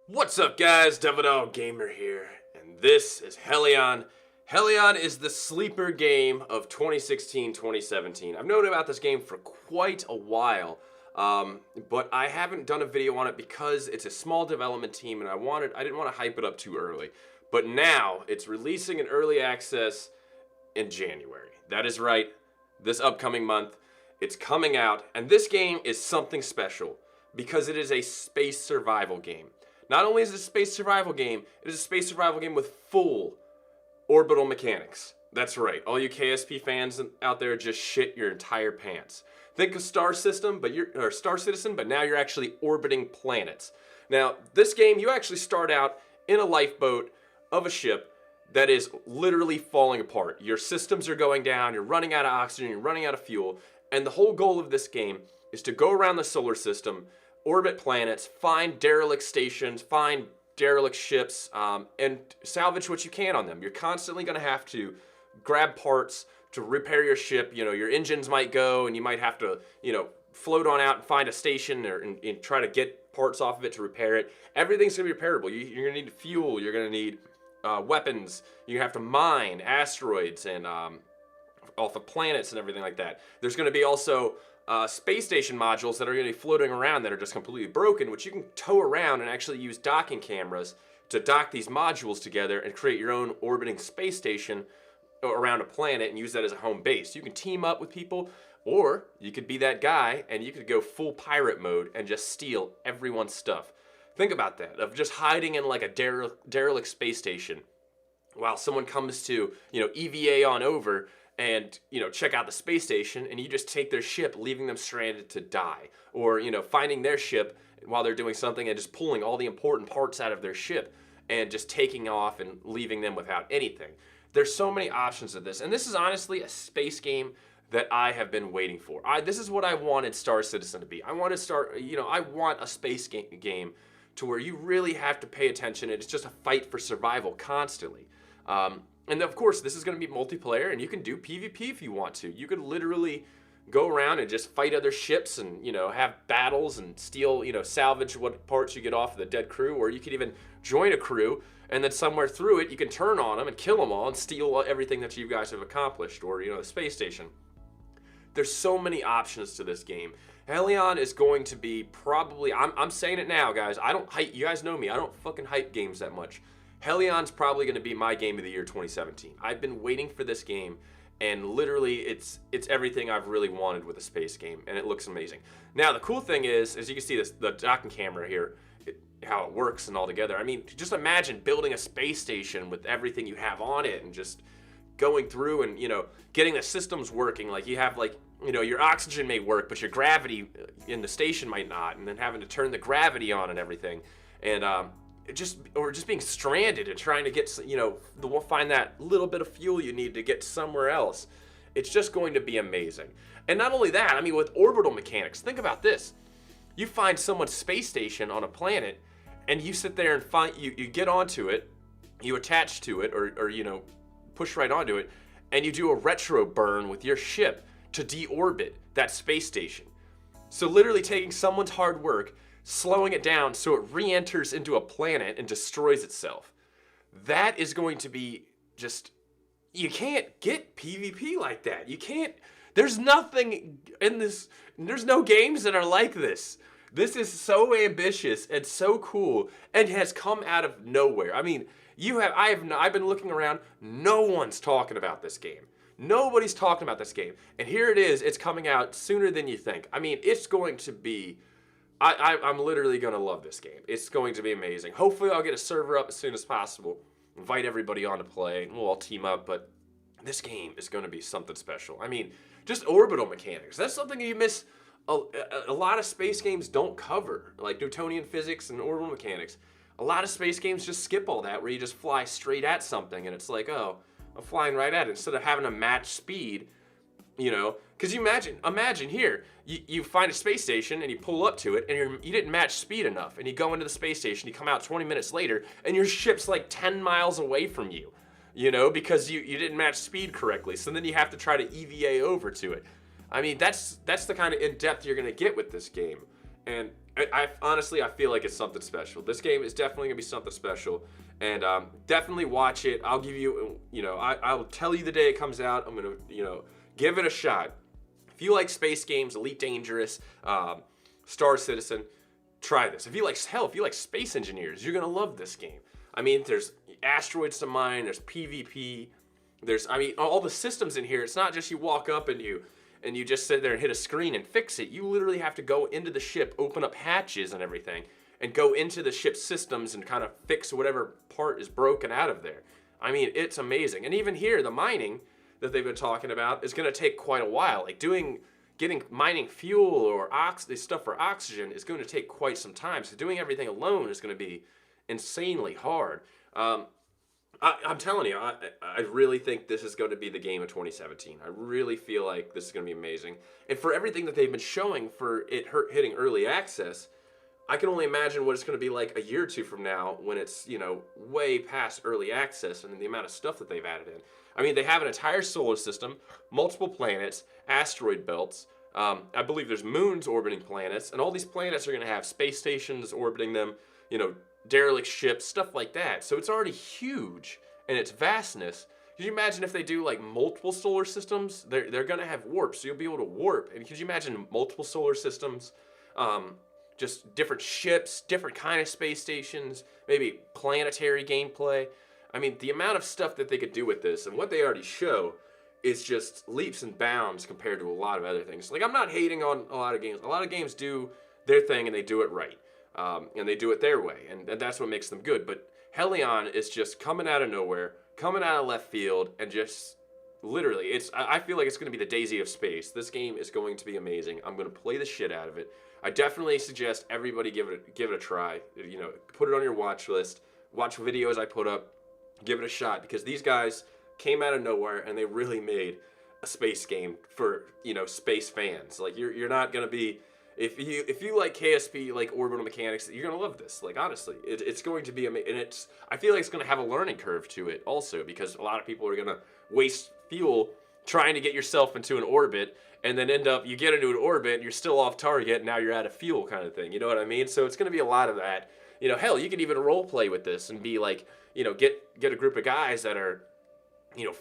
What's up guys, DevildogGamer here, and this is Hellion. Hellion is the sleeper game of 2016-2017. I've known about this game for quite a while, but I haven't done a video on it because it's a small development team and I didn't want to hype it up too early. But now, it's releasing in early access in January. That is right, this upcoming month, it's coming out, and this game is something special because it is a space survival game. Not only is it a space survival game, it is a space survival game with full orbital mechanics. That's right, all you KSP fans out there just shit your entire pants. Think of Star Citizen, but now you're actually orbiting planets. Now, this game, you actually start out in a lifeboat of a ship that is literally falling apart. Your systems are going down, you're running out of oxygen, you're running out of fuel, and the whole goal of this game is to go around the solar system, orbit planets, find derelict stations, find derelict ships, and salvage what you can on them. You're constantly going to have to grab parts to repair your ship. You know, your engines might go and you might have to, float on out and find a station and try to get parts off of it to repair it. Everything's going to be repairable. You're going to need fuel, you're going to need weapons, you have to mine asteroids and off of planets and everything like that. There's going to be also space station modules that are going to be floating around that are just completely broken, which you can tow around and actually use docking cameras to dock these modules together and create your own orbiting space station around a planet and use that as a home base. You can team up with people, or you could be that guy and you could go full pirate mode and just steal everyone's stuff. Think about that, of just hiding in like a derelict space station while someone comes to, EVA on over and, check out the space station, and you just take their ship, leaving them stranded to die. Or, finding their ship while they're doing something and just pulling all the important parts out of their ship and just taking off and leaving them without anything. There's so many options of this, and this is honestly a space game that I have been waiting for. This is what I wanted Star Citizen to be. I want a space game to where you really have to pay attention, and it's just a fight for survival constantly. And of course, this is going to be multiplayer, and you can do PvP if you want to. You could literally go around and just fight other ships and, have battles and steal, salvage what parts you get off of the dead crew, or you could even join a crew, and then somewhere through it, you can turn on them and kill them all and steal everything that you guys have accomplished, or, the space station. There's so many options to this game. Hellion is going to be probably, I'm saying it now, guys, I don't hype, you guys know me, I don't fucking hype games that much. Hellion's probably going to be my game of the year 2017. I've been waiting for this game, and literally it's everything I've really wanted with a space game, and it looks amazing. Now, the cool thing is, as you can see the docking camera here, how it works and all together. I mean, just imagine building a space station with everything you have on it and just going through and, getting the systems working. Like, you have, your oxygen may work, but your gravity in the station might not, and then having to turn the gravity on and everything. And, just being stranded and trying to get, find that little bit of fuel you need to get somewhere else. It's just going to be amazing. And not only that, I mean, with orbital mechanics, think about this. You find someone's space station on a planet, and you sit there and you get onto it, you attach to it, or push right onto it, and you do a retro burn with your ship to deorbit that space station. So literally taking someone's hard work, slowing it down so it re-enters into a planet and destroys itself. That is going to be just, you can't get PvP like that. You can't, there's nothing in this, there's no games that are like this. This is so ambitious and so cool and has come out of nowhere. I mean, I've been looking around, no one's talking about this game. Nobody's talking about this game. And here it is, it's coming out sooner than you think. I mean, it's going to be, I'm literally going to love this game. It's going to be amazing. Hopefully I'll get a server up as soon as possible, invite everybody on to play, and we'll all team up, but this game is going to be something special. I mean, just orbital mechanics. That's something you miss. A lot of space games don't cover, like Newtonian physics and orbital mechanics. A lot of space games just skip all that, where you just fly straight at something, and it's like, oh, I'm flying right at it, instead of having to match speed, because you imagine here, you find a space station and you pull up to it and you didn't match speed enough, and you go into the space station, you come out 20 minutes later and your ship's like 10 miles away from you, because you didn't match speed correctly, so then you have to try to EVA over to it. I mean, that's the kind of in-depth you're going to get with this game, And I honestly, I feel like it's something special. This game is definitely gonna be something special, and definitely watch it. I'll give you, I'll tell you the day it comes out. I'm gonna, give it a shot. If you like space games, Elite Dangerous, Star Citizen, try this. If you like Space Engineers, you're gonna love this game. I mean, there's asteroids to mine, there's PvP, there's, all the systems in here. It's not just you walk up and you just sit there and hit a screen and fix it. You literally have to go into the ship, open up hatches and everything, and go into the ship's systems and kind of fix whatever part is broken out of there. I mean, it's amazing. And even here, the mining that they've been talking about is gonna take quite a while. Like getting mining fuel or this stuff for oxygen is going to take quite some time. So doing everything alone is going to be insanely hard. I'm telling you, I really think this is going to be the game of 2017. I really feel like this is going to be amazing. And for everything that they've been showing for it hitting early access, I can only imagine what it's going to be like a year or two from now when it's, way past early access and the amount of stuff that they've added in. I mean, they have an entire solar system, multiple planets, asteroid belts. I believe there's moons orbiting planets, and all these planets are going to have space stations orbiting them, derelict ships, stuff like that. So it's already huge in its vastness. Could you imagine if they do like multiple solar systems? They're going to have warp, so you'll be able to warp. And could you imagine multiple solar systems? Just different ships, different kind of space stations, maybe planetary gameplay. I mean, the amount of stuff that they could do with this and what they already show is just leaps and bounds compared to a lot of other things. Like, I'm not hating on a lot of games. A lot of games do their thing and they do it right. And they do it their way. And that's what makes them good. But Hellion is just coming out of nowhere, coming out of left field, and just literally, I feel like it's going to be the Daisy of space. This game is going to be amazing. I'm going to play the shit out of it. I definitely suggest everybody give it a try. Put it on your watch list. Watch videos I put up. Give it a shot, because these guys came out of nowhere and they really made a space game for, space fans. Like, you're not gonna be, if you like KSP, like orbital mechanics, you're gonna love this. Like, honestly, it's going to be amazing. And I feel like it's gonna have a learning curve to it also, because a lot of people are gonna waste fuel trying to get yourself into an orbit, and then you get into an orbit and you're still off target, and now you're out of fuel kind of thing. You know what I mean? So it's gonna be a lot of that. Hell, you could even role play with this and be like, get a group of guys that are,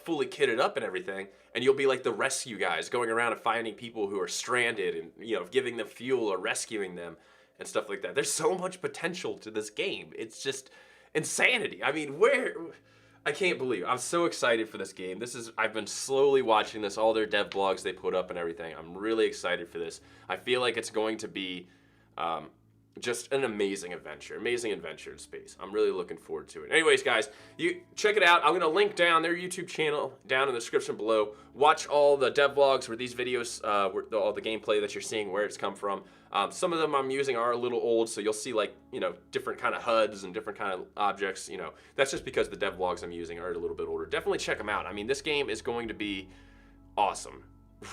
fully kitted up and everything, and you'll be like the rescue guys going around and finding people who are stranded and, giving them fuel or rescuing them and stuff like that. There's so much potential to this game. It's just insanity. I mean, I can't believe it. I'm so excited for this game. I've been slowly watching this, all their dev blogs they put up and everything. I'm really excited for this. I feel like it's going to be, just an amazing adventure in space. I'm really looking forward to it. Anyways, guys, you check it out. I'm gonna link down their YouTube channel down in the description below. Watch all the devlogs where these videos, all the gameplay that you're seeing, where it's come from. Some of them I'm using are a little old, so you'll see like, different kind of HUDs and different kind of objects. That's just because the devlogs I'm using are a little bit older. Definitely check them out. I mean, this game is going to be awesome.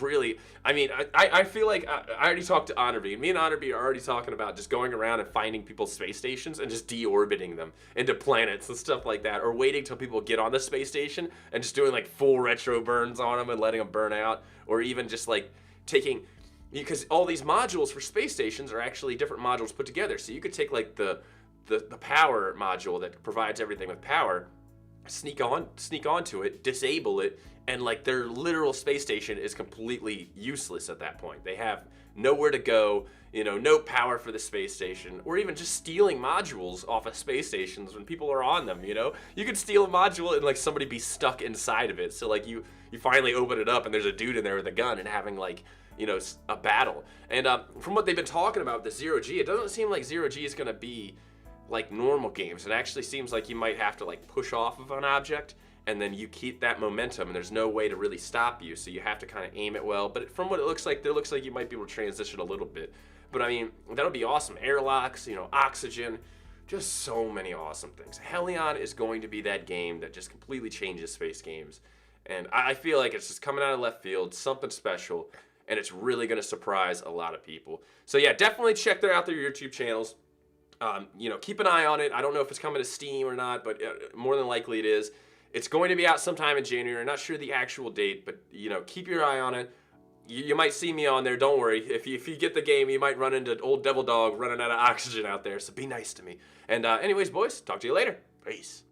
Really, I feel like I already talked to Honorby. Me and Honorby are already talking about just going around and finding people's space stations and just deorbiting them into planets and stuff like that, or waiting till people get on the space station and just doing like full retro burns on them and letting them burn out, or even just like because all these modules for space stations are actually different modules put together. So you could take like the power module that provides everything with power, sneak onto it, disable it, and like their literal space station is completely useless at that point. They have nowhere to go, no power for the space station, or even just stealing modules off of space stations when people are on them. You could steal a module and like somebody be stuck inside of it. So like you finally open it up and there's a dude in there with a gun and having like, a battle. And from what they've been talking about with the Zero-G, it doesn't seem like Zero-G is gonna be like normal games. It actually seems like you might have to like push off of an object, and then you keep that momentum, and there's no way to really stop you, so you have to kind of aim it well. But from what it looks like you might be able to transition a little bit. But I mean, that'll be awesome. Airlocks, oxygen, just so many awesome things. Hellion is going to be that game that just completely changes space games, and I feel like it's just coming out of left field, something special, and it's really going to surprise a lot of people. So yeah, definitely check out their YouTube channels. Keep an eye on it. I don't know if it's coming to Steam or not, but more than likely it is. It's going to be out sometime in January. I'm not sure the actual date, but keep your eye on it. you might see me on there. Don't worry. If you get the game, you might run into old Devil Dog running out of oxygen out there. So be nice to me. And anyways, boys, talk to you later. Peace.